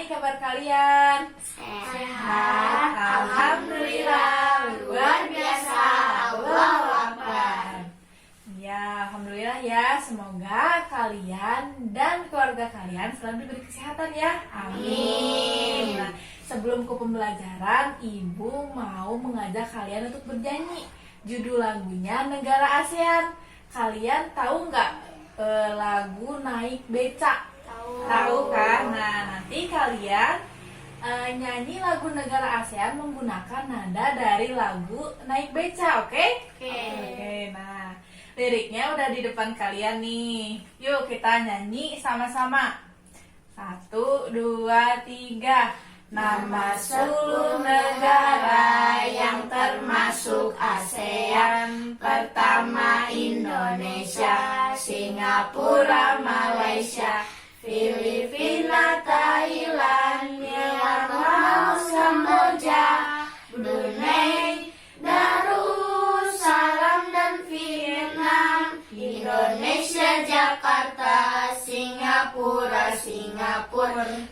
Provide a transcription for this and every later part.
nih kabar kalian? Sehat, alhamdulillah, luar biasa, Allahu Akbar. Ya, alhamdulillah ya. Semoga kalian dan keluarga kalian selalu diberi kesehatan ya. Amin. Nah, sebelum ke pembelajaran, Ibu mau mengajak kalian untuk bernyanyi. Judul lagunya Negara ASEAN. Kalian tahu nggak lagu Naik Beca? Tahu kan? Nah, nanti kalian nyanyi lagu Negara ASEAN menggunakan nada dari lagu Naik Beca, oke? Oke, nah liriknya udah di depan kalian nih. Yuk kita nyanyi sama-sama. 1, 2, 3. Nama 10 negara yang termasuk ASEAN. Pertama Indonesia, Singapura, Malaysia, Filipina, Thailand, Myanmar, Kamboja, Brunei, Darussalam dan Vietnam. Indonesia, Jakarta, Singapura,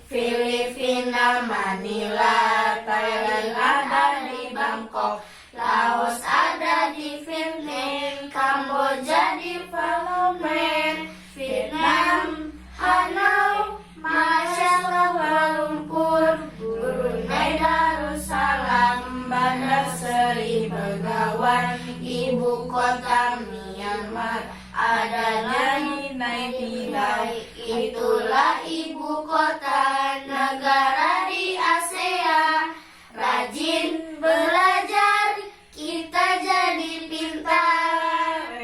Filipina, Manila, Thailand ada di Bangkok, Laos ada di Vietnam, Kamboja di Phnom Penh, Vietnam, Hanoi, Malaysia, Kuala Lumpur, Brunei, Darussalam, Bandar Seri Begawan, ibu kota Myanmar, adanya di Naypyidaw. Itulah ibu kota negara di ASEAN. Rajin belajar, kita jadi pintar.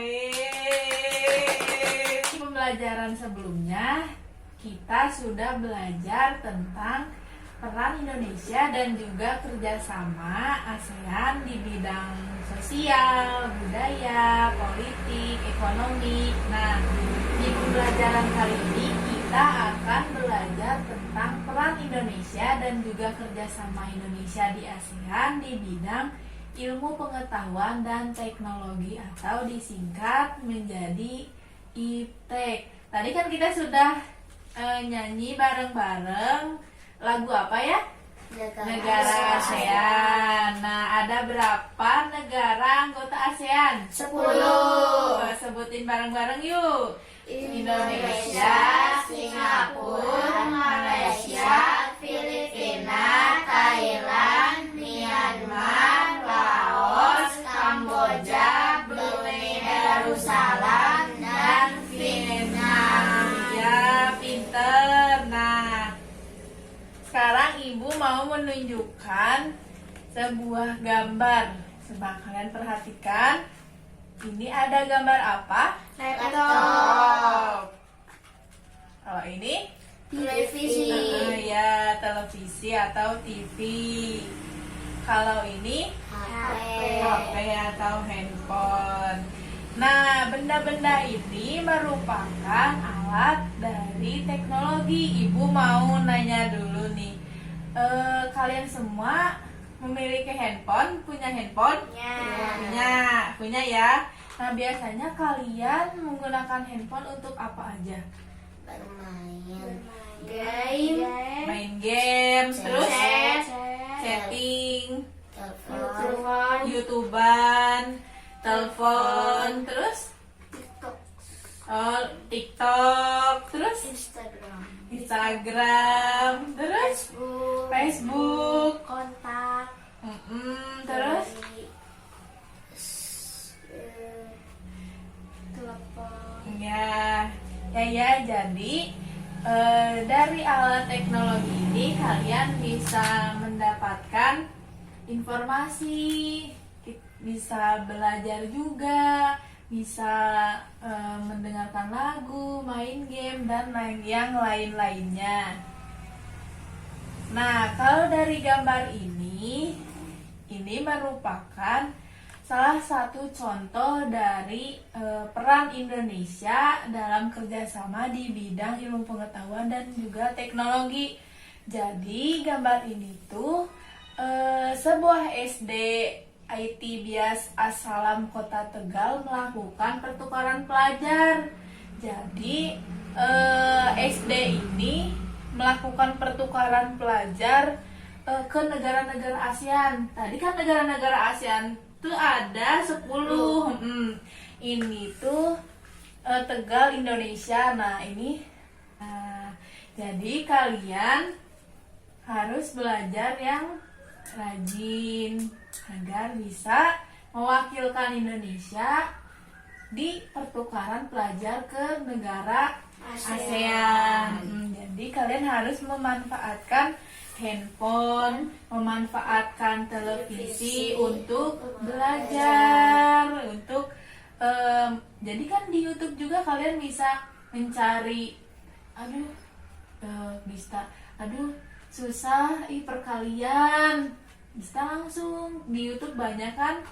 Pembelajaran sebelumnya kita sudah belajar tentang peran Indonesia dan juga kerjasama ASEAN di bidang sosial, budaya, politik, ekonomi. Nah, di pembelajaran kali ini kita akan belajar tentang peran Indonesia dan juga kerjasama Indonesia di ASEAN di bidang ilmu pengetahuan dan teknologi atau disingkat menjadi IPTEK. Tadi kan kita sudah nyanyi bareng-bareng lagu apa ya? Negara ASEAN. Nah, ada berapa negara anggota ASEAN? 10. Sebutin bareng-bareng yuk. Indonesia, Singapura, Malaysia, Filipina, Thailand, Myanmar, Laos, Kamboja, Brunei Darussalam, dan Vietnam. Ya, pinter. Nah, sekarang Ibu mau menunjukkan sebuah gambar. Coba kalian perhatikan. Ini ada gambar apa? Laptop. Kalau ini? Televisi. Ya, televisi atau TV. Kalau ini? HP atau handphone. Nah, benda-benda ini merupakan alat dari teknologi. Ibu mau nanya dulu nih, kalian semua memiliki handphone? Punya handphone? Punya ya. Nah, biasanya kalian menggunakan handphone untuk apa aja? Bermain. Main game, terus Chat. chatting, Telepon. YouTuber, telepon, terus TikTok, terus Instagram, terus Facebook, Kontak. terus Telepon. ya. Jadi dari alat teknologi ini kalian bisa mendapatkan informasi, bisa belajar juga, bisa mendengarkan lagu, main game, dan yang lain-lainnya. Nah, kalau dari gambar ini merupakan salah satu contoh dari peran Indonesia dalam kerjasama di bidang ilmu pengetahuan dan juga teknologi. Jadi gambar ini tuh sebuah SD IT Bias Asalam Kota Tegal melakukan pertukaran pelajar. Jadi SD ini melakukan pertukaran pelajar ke negara-negara ASEAN. Tadi kan negara-negara ASEAN tuh ada 10. Ini tuh Tegal, Indonesia. Nah, ini jadi kalian harus belajar yang rajin agar bisa mewakilkan Indonesia di pertukaran pelajar ke negara ASEAN. Jadi kalian harus memanfaatkan handphone, memanfaatkan televisi untuk belajar, untuk jadi kan di YouTube juga kalian bisa mencari, susah perkalian, bisa langsung di YouTube banyak kan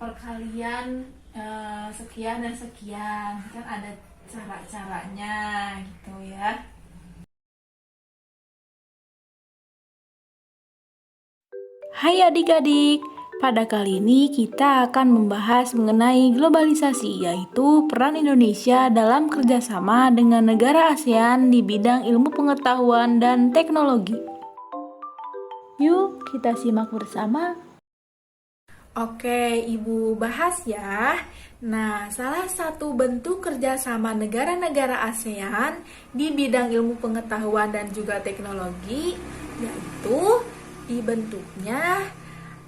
perkalian sekian dan sekian, kan ada cara-caranya gitu ya. Hai adik-adik, pada kali ini kita akan membahas mengenai globalisasi, yaitu peran Indonesia dalam kerjasama dengan negara ASEAN di bidang ilmu pengetahuan dan teknologi. Yuk kita simak bersama. Oke, Ibu bahas ya. Nah, salah satu bentuk kerjasama negara-negara ASEAN di bidang ilmu pengetahuan dan juga teknologi yaitu dibentuknya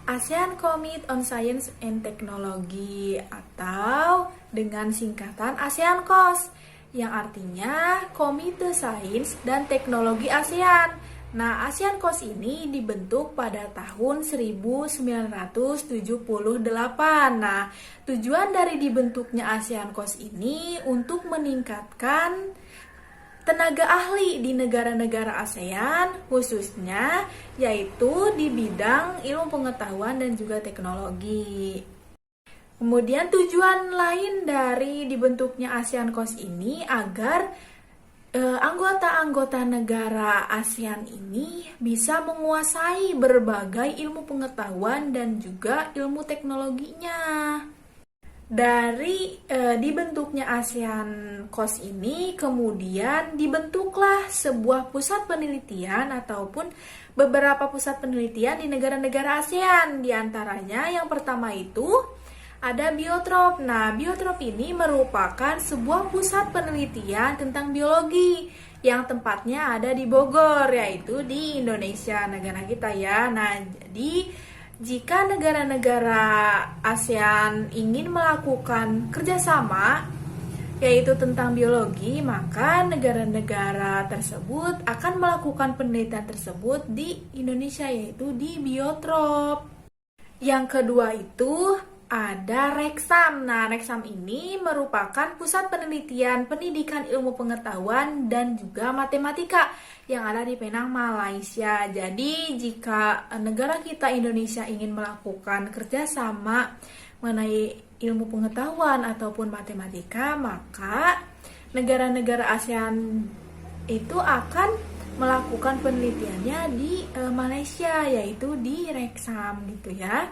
ASEAN Committee on Science and Technology atau dengan singkatan ASEANCOS yang artinya Komite Sains dan Teknologi ASEAN. Nah, ASEANCOS ini dibentuk pada tahun 1978. Nah, tujuan dari dibentuknya ASEANCOS ini untuk meningkatkan tenaga ahli di negara-negara ASEAN khususnya yaitu di bidang ilmu pengetahuan dan juga teknologi. Kemudian tujuan lain dari dibentuknya ASEANCOS ini agar anggota-anggota negara ASEAN ini bisa menguasai berbagai ilmu pengetahuan dan juga ilmu teknologinya. Dari dibentuknya ASEANCOS ini kemudian dibentuklah sebuah pusat penelitian ataupun beberapa pusat penelitian di negara-negara ASEAN. Di antaranya yang pertama itu ada Biotrop. Nah, Biotrop ini merupakan sebuah pusat penelitian tentang biologi yang tempatnya ada di Bogor, yaitu di Indonesia, negara kita ya. Nah, jadi jika negara-negara ASEAN ingin melakukan kerjasama yaitu tentang biologi, maka negara-negara tersebut akan melakukan penelitian tersebut di Indonesia, yaitu di Biotrop. Yang kedua itu ada Reksam. Nah, Reksam ini merupakan pusat penelitian pendidikan ilmu pengetahuan dan juga matematika yang ada di Penang, Malaysia. Jadi, jika negara kita Indonesia ingin melakukan kerjasama mengenai ilmu pengetahuan ataupun matematika, maka negara-negara ASEAN itu akan melakukan penelitiannya di Malaysia, yaitu di Reksam gitu ya.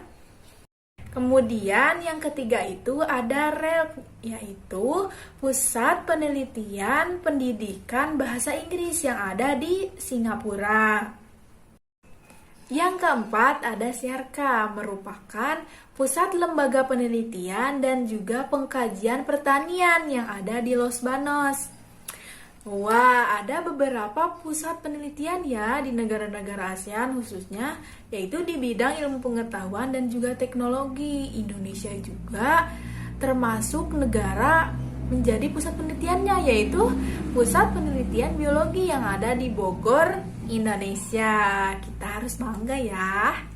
Kemudian yang ketiga itu ada RELP, yaitu Pusat Penelitian Pendidikan Bahasa Inggris yang ada di Singapura. Yang keempat ada SIARKA, merupakan pusat lembaga penelitian dan juga pengkajian pertanian yang ada di Los Banos. Wah, ada beberapa pusat penelitian ya di negara-negara ASEAN khususnya, yaitu di bidang ilmu pengetahuan dan juga teknologi. Indonesia juga termasuk negara menjadi pusat penelitiannya, yaitu Pusat Penelitian Biologi yang ada di Bogor, Indonesia. Kita harus bangga ya.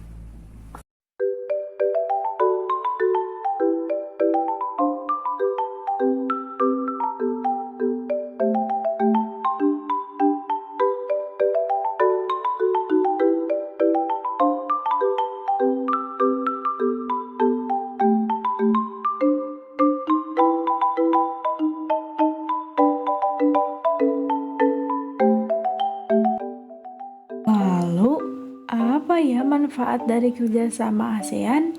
Lalu, apa ya manfaat dari kerjasama ASEAN?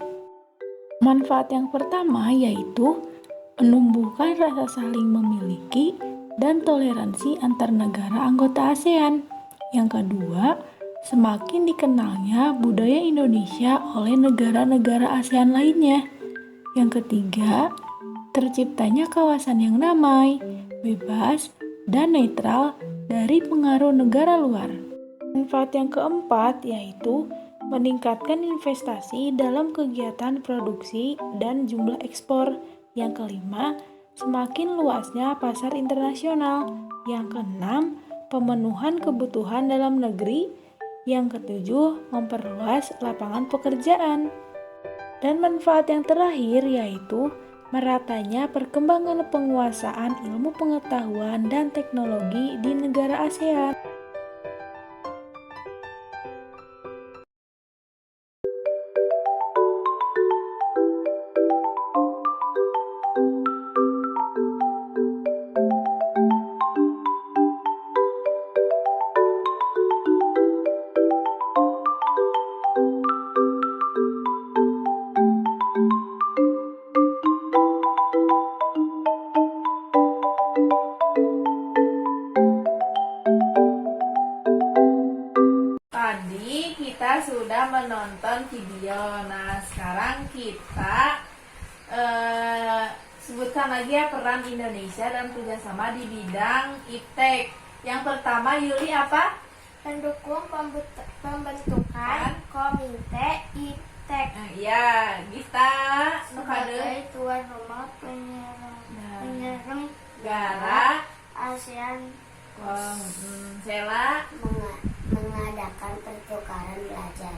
Manfaat yang pertama yaitu menumbuhkan rasa saling memiliki dan toleransi antar negara anggota ASEAN. Yang kedua, semakin dikenalnya budaya Indonesia oleh negara-negara ASEAN lainnya. Yang ketiga, terciptanya kawasan yang damai, bebas, dan netral dari pengaruh negara luar. Manfaat yang keempat yaitu meningkatkan investasi dalam kegiatan produksi dan jumlah ekspor. Yang kelima, semakin luasnya pasar internasional. Yang keenam, pemenuhan kebutuhan dalam negeri. Yang ketujuh, memperluas lapangan pekerjaan. Dan manfaat yang terakhir yaitu meratanya perkembangan penguasaan ilmu pengetahuan dan teknologi di negara ASEAN. Tadi kita sudah menonton video. Nah, sekarang kita sebutkan lagi ya peran Indonesia dalam kerjasama di bidang iptek. Yang pertama, Yuli apa? Mendukung pembentukan komite iptek Ya, Gista, sebagai tuan rumah penyelenggara Gara, ASEAN Sela. mengadakan pertukaran belajar.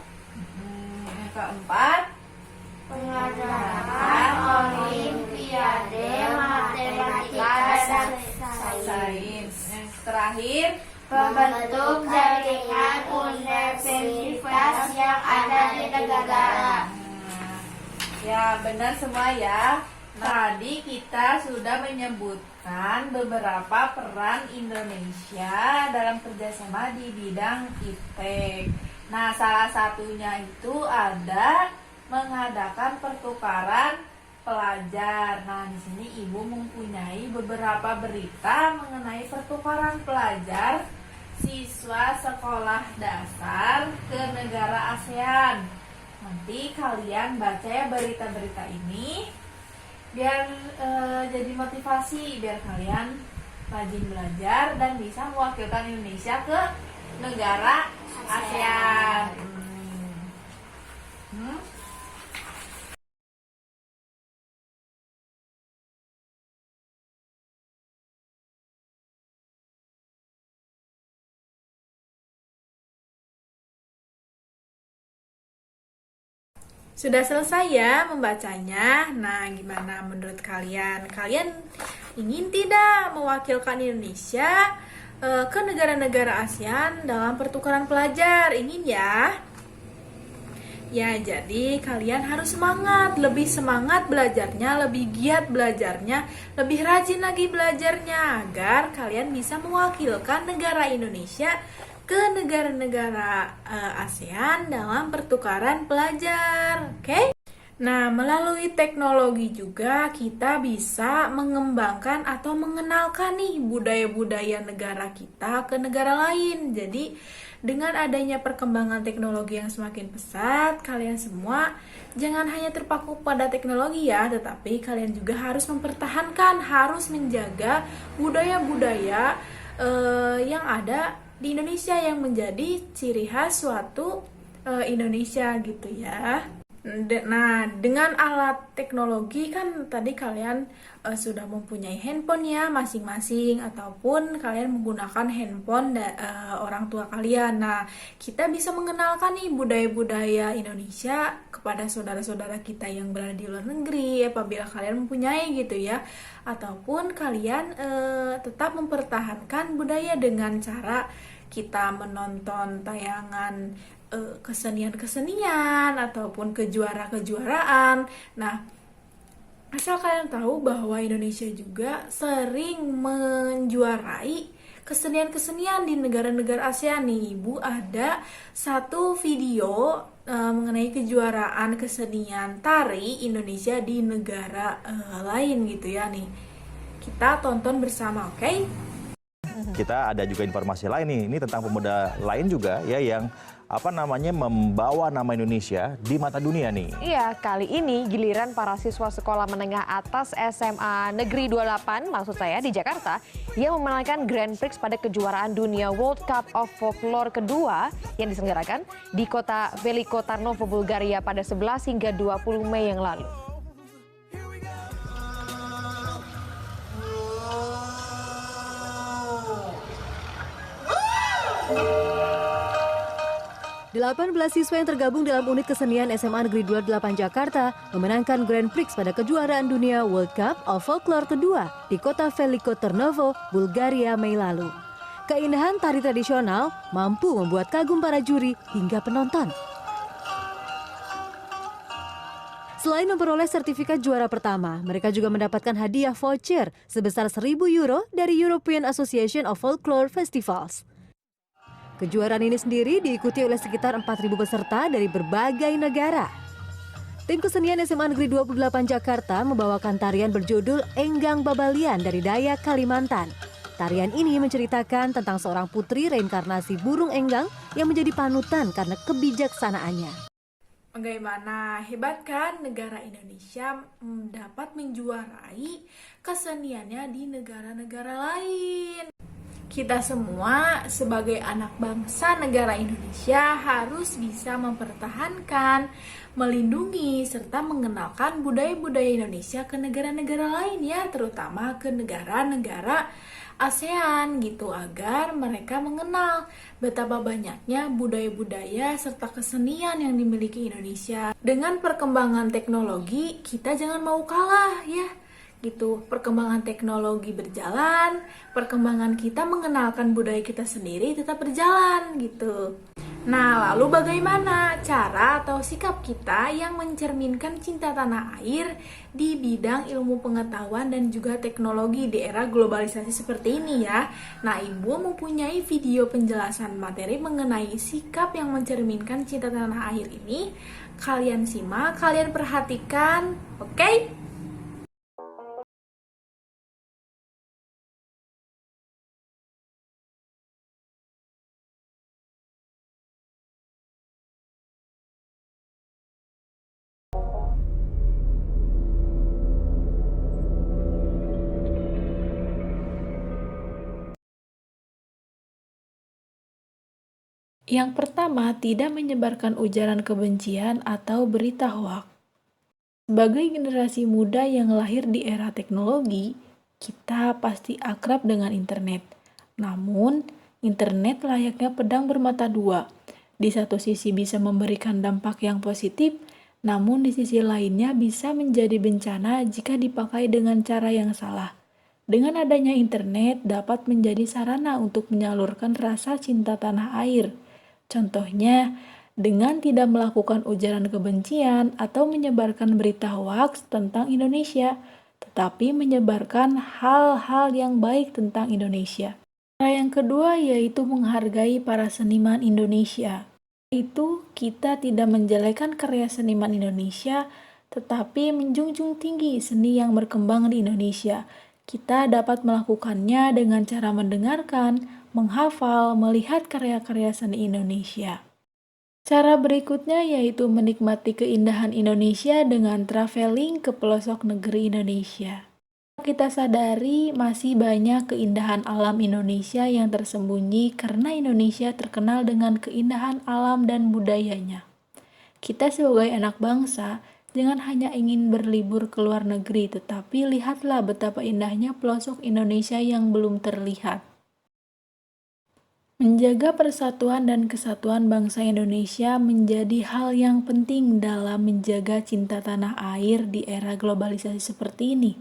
Yang keempat, Mengadakan Olimpiade Matematika dan sains. Yang terakhir, membentuk jaringan universitas yang ada di negara. Ya, benar semua ya. Tadi kita sudah menyebutkan beberapa peran Indonesia dalam kerjasama di bidang iptek. Nah, salah satunya itu ada mengadakan pertukaran pelajar. Nah, di sini Ibu mempunyai beberapa berita mengenai pertukaran pelajar siswa sekolah dasar ke negara ASEAN. Nanti kalian baca ya berita-berita ini biar jadi motivasi, biar kalian rajin belajar dan bisa mewakilkan Indonesia ke negara ASEAN. Sudah selesai ya membacanya. Nah, gimana menurut kalian? Kalian ingin tidak mewakilkan Indonesia ke negara-negara ASEAN dalam pertukaran pelajar? Ingin ya? Ya, jadi kalian harus semangat, lebih semangat belajarnya, lebih giat belajarnya, lebih rajin lagi belajarnya agar kalian bisa mewakilkan negara Indonesia ke negara-negara ASEAN dalam pertukaran pelajar. Oke? Nah, melalui teknologi juga kita bisa mengembangkan atau mengenalkan nih budaya-budaya negara kita ke negara lain. Jadi, dengan adanya perkembangan teknologi yang semakin pesat, kalian semua jangan hanya terpaku pada teknologi ya, tetapi kalian juga harus mempertahankan, harus menjaga budaya-budaya yang ada di Indonesia yang menjadi ciri khas suatu Indonesia gitu ya. Nah, dengan alat teknologi kan tadi kalian sudah mempunyai handphone ya masing-masing, ataupun kalian menggunakan handphone orang tua kalian. Nah, kita bisa mengenalkan nih budaya-budaya Indonesia kepada saudara-saudara kita yang berada di luar negeri apabila kalian mempunyai gitu ya. Ataupun kalian tetap mempertahankan budaya dengan cara kita menonton tayangan kesenian-kesenian ataupun kejuaraan. Nah, asal kalian tahu bahwa Indonesia juga sering menjuarai kesenian-kesenian di negara-negara ASEAN nih. Ibu ada satu video mengenai kejuaraan kesenian tari Indonesia di negara lain gitu ya nih. Kita tonton bersama, oke? Kita ada juga informasi lain nih, ini tentang pemuda lain juga ya yang membawa nama Indonesia di mata dunia nih. Iya, kali ini giliran para siswa sekolah menengah atas SMA Negeri 28 maksud saya di Jakarta yang memenangkan Grand Prix pada kejuaraan dunia World Cup of Folklore kedua yang diselenggarakan di kota Veliko Tarnovo, Bulgaria pada 11 hingga 20 Mei yang lalu. 18 siswa yang tergabung dalam unit kesenian SMA Negeri 28 Jakarta memenangkan Grand Prix pada kejuaraan dunia World Cup of Folklore kedua di kota Veliko Tarnovo, Bulgaria Mei lalu. Keindahan tari tradisional mampu membuat kagum para juri hingga penonton. Selain memperoleh sertifikat juara pertama, mereka juga mendapatkan hadiah voucher sebesar 1.000 euro dari European Association of Folklore Festivals. Kejuaraan ini sendiri diikuti oleh sekitar 4.000 peserta dari berbagai negara. Tim kesenian SMA Negeri 28 Jakarta membawakan tarian berjudul Enggang Babalian dari Dayak, Kalimantan. Tarian ini menceritakan tentang seorang putri reinkarnasi burung enggang yang menjadi panutan karena kebijaksanaannya. Bagaimana hebat kan negara Indonesia dapat menjuarai keseniannya di negara-negara lain. Kita semua sebagai anak bangsa negara Indonesia harus bisa mempertahankan, melindungi, serta mengenalkan budaya-budaya Indonesia ke negara-negara lain ya, terutama ke negara-negara ASEAN gitu, agar mereka mengenal betapa banyaknya budaya-budaya serta kesenian yang dimiliki Indonesia. Dengan perkembangan teknologi, kita jangan mau kalah ya. Gitu, perkembangan teknologi berjalan, perkembangan kita mengenalkan budaya kita sendiri tetap berjalan gitu. Nah, lalu bagaimana cara atau sikap kita yang mencerminkan cinta tanah air di bidang ilmu pengetahuan dan juga teknologi di era globalisasi seperti ini ya? Nah, Ibu mempunyai video penjelasan materi mengenai sikap yang mencerminkan cinta tanah air ini. Kalian simak, kalian perhatikan, oke? Yang pertama, tidak menyebarkan ujaran kebencian atau berita hoak. Sebagai generasi muda yang lahir di era teknologi, kita pasti akrab dengan internet. Namun, internet layaknya pedang bermata dua. Di satu sisi bisa memberikan dampak yang positif, namun di sisi lainnya bisa menjadi bencana jika dipakai dengan cara yang salah. Dengan adanya internet dapat menjadi sarana untuk menyalurkan rasa cinta tanah air. Contohnya, dengan tidak melakukan ujaran kebencian atau menyebarkan berita hoaks tentang Indonesia, tetapi menyebarkan hal-hal yang baik tentang Indonesia. Cara yang kedua yaitu menghargai para seniman Indonesia. Itu kita tidak menjelekan karya seniman Indonesia, tetapi menjunjung tinggi seni yang berkembang di Indonesia. Kita dapat melakukannya dengan cara mendengarkan, menghafal, melihat karya-karya seni Indonesia. Cara berikutnya yaitu menikmati keindahan Indonesia dengan traveling ke pelosok negeri Indonesia. Kita sadari masih banyak keindahan alam Indonesia yang tersembunyi karena Indonesia terkenal dengan keindahan alam dan budayanya. Kita sebagai anak bangsa, jangan hanya ingin berlibur ke luar negeri, tetapi lihatlah betapa indahnya pelosok Indonesia yang belum terlihat. Menjaga persatuan dan kesatuan bangsa Indonesia menjadi hal yang penting dalam menjaga cinta tanah air di era globalisasi seperti ini.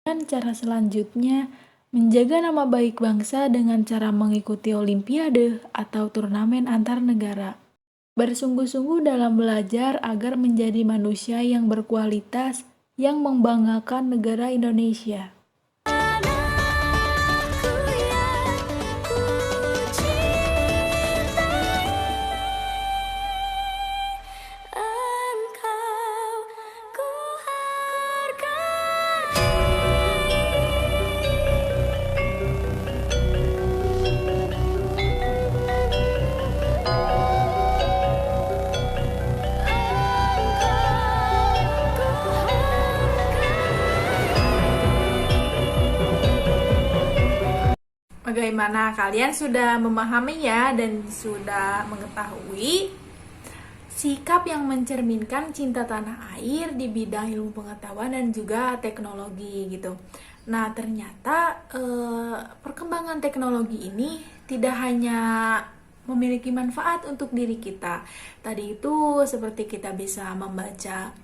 Dan cara selanjutnya, menjaga nama baik bangsa dengan cara mengikuti olimpiade atau turnamen antar negara. Bersungguh-sungguh dalam belajar agar menjadi manusia yang berkualitas yang membanggakan negara Indonesia. Bagaimana kalian sudah memahami ya dan sudah mengetahui sikap yang mencerminkan cinta tanah air di bidang ilmu pengetahuan dan juga teknologi gitu. Nah, ternyata perkembangan teknologi ini tidak hanya memiliki manfaat untuk diri kita. Tadi itu seperti kita bisa membaca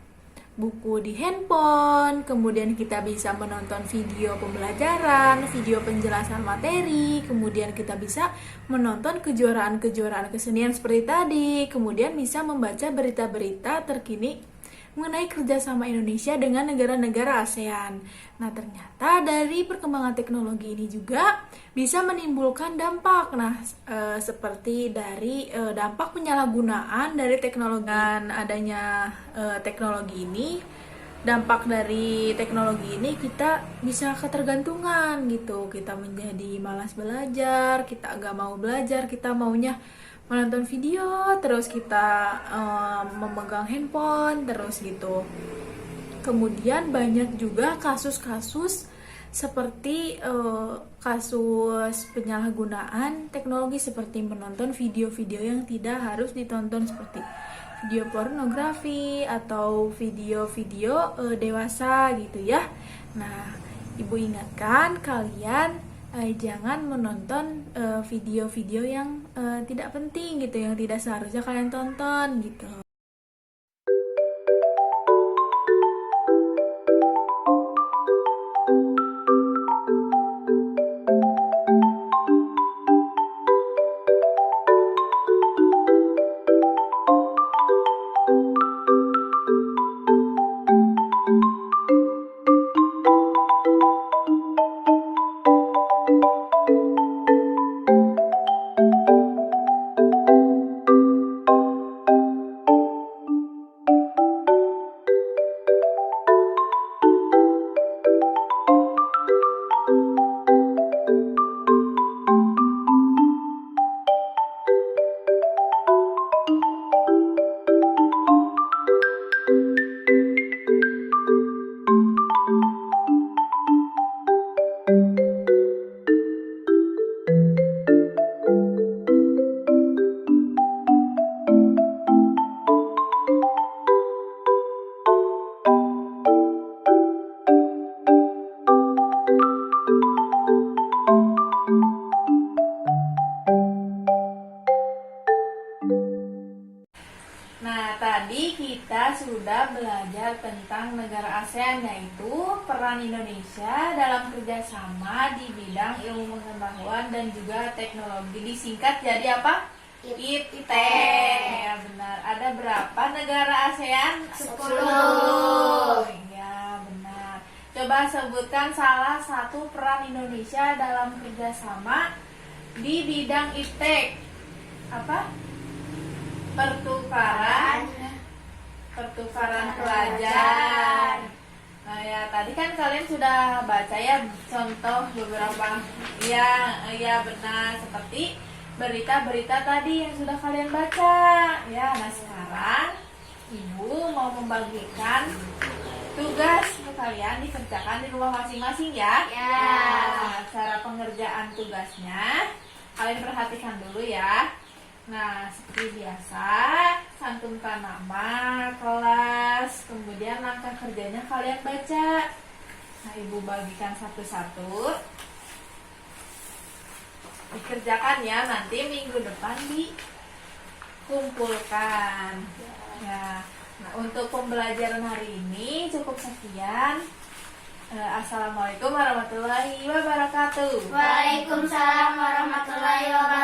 buku di handphone, kemudian kita bisa menonton video pembelajaran, video penjelasan materi, kemudian kita bisa menonton kejuaraan-kejuaraan kesenian seperti tadi, kemudian bisa membaca berita-berita terkini mengenai kerjasama Indonesia dengan negara-negara ASEAN. Nah, ternyata dari perkembangan teknologi ini juga bisa menimbulkan dampak. Nah, seperti dari dampak penyalahgunaan dari teknologi. Dan adanya teknologi ini, dampak dari teknologi ini kita bisa ketergantungan gitu. Kita menjadi malas belajar, kita agak mau belajar, kita maunya menonton video, terus kita memegang handphone, terus gitu. Kemudian banyak juga kasus-kasus seperti kasus penyalahgunaan teknologi seperti menonton video-video yang tidak harus ditonton seperti video pornografi atau video-video dewasa gitu ya. Nah, Ibu ingatkan kalian jangan menonton video-video yang tidak penting gitu, yang tidak seharusnya kalian tonton gitu. Nah, tadi kita sudah belajar tentang negara ASEAN, yaitu peran Indonesia dalam kerjasama di bidang ilmu pengetahuan dan juga teknologi. Disingkat jadi apa? IPTEK. Ya benar. Ada berapa negara ASEAN? 10. Ya benar. Coba sebutkan salah satu peran Indonesia dalam kerjasama di bidang IPTEK. Apa? Pertukaran pelajar. Nah ya, tadi kan kalian sudah baca ya contoh beberapa. Ya benar, seperti berita-berita tadi yang sudah kalian baca. Ya, nah sekarang Ibu mau membagikan tugas untuk kalian dikerjakan di rumah masing-masing ya. Nah, cara pengerjaan tugasnya kalian perhatikan dulu ya. Nah, seperti biasa, cantumkan nama, kelas, kemudian langkah kerjanya kalian baca. Nah, Ibu bagikan satu-satu. Dikerjakan ya, nanti minggu depan dikumpulkan. Ya. Nah, untuk pembelajaran hari ini cukup sekian. Assalamualaikum warahmatullahi wabarakatuh. Waalaikumsalam warahmatullahi wabarakatuh.